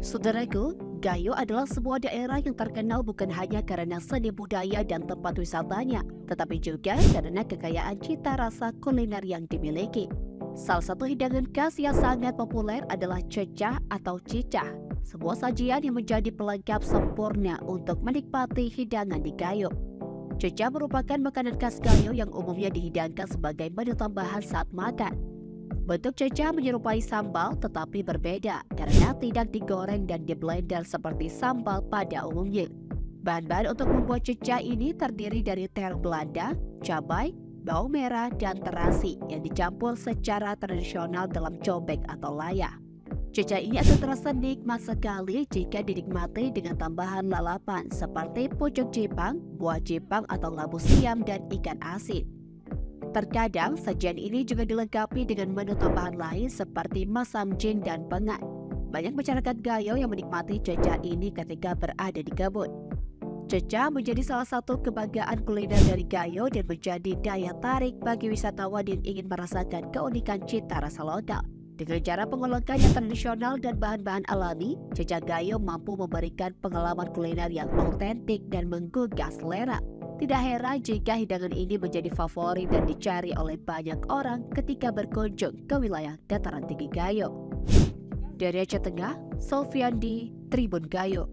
Saudaraku, Gayo adalah sebuah daerah yang terkenal bukan hanya karena seni budaya dan tempat wisatanya, tetapi juga karena kekayaan cita rasa kuliner yang dimiliki. Salah satu hidangan khas yang sangat populer adalah cecah atau cicah, sebuah sajian yang menjadi pelengkap sempurna untuk menikmati hidangan di Gayo. Cecah merupakan makanan khas Gayo yang umumnya dihidangkan sebagai menu tambahan saat makan. Bentuk cecah menyerupai sambal tetapi berbeda karena tidak digoreng dan diblender seperti sambal pada umumnya. Bahan-bahan untuk membuat cecah ini terdiri dari terong Belanda, cabai, bawang merah, dan terasi yang dicampur secara tradisional dalam cobek atau layah. Cecah ini akan terasa nikmat sekali jika dinikmati dengan tambahan lalapan seperti pucuk cipang, buah cipang atau labu siam, dan ikan asin. Terkadang, sajian ini juga dilengkapi dengan menu tambahan lain seperti masam jin dan pengat. Banyak masyarakat Gayo yang menikmati cecah ini ketika berada di kebun. Cecah menjadi salah satu kebanggaan kuliner dari Gayo dan menjadi daya tarik bagi wisatawan yang ingin merasakan keunikan cita rasa lokal. Dengan cara pengolahan yang tradisional dan bahan-bahan alami, cecah Gayo mampu memberikan pengalaman kuliner yang autentik dan menggugah selera. Tidak heran jika hidangan ini menjadi favorit dan dicari oleh banyak orang ketika berkunjung ke wilayah dataran tinggi Gayo. Dari Aceh Tengah, Solviandi, Tribun Gayo.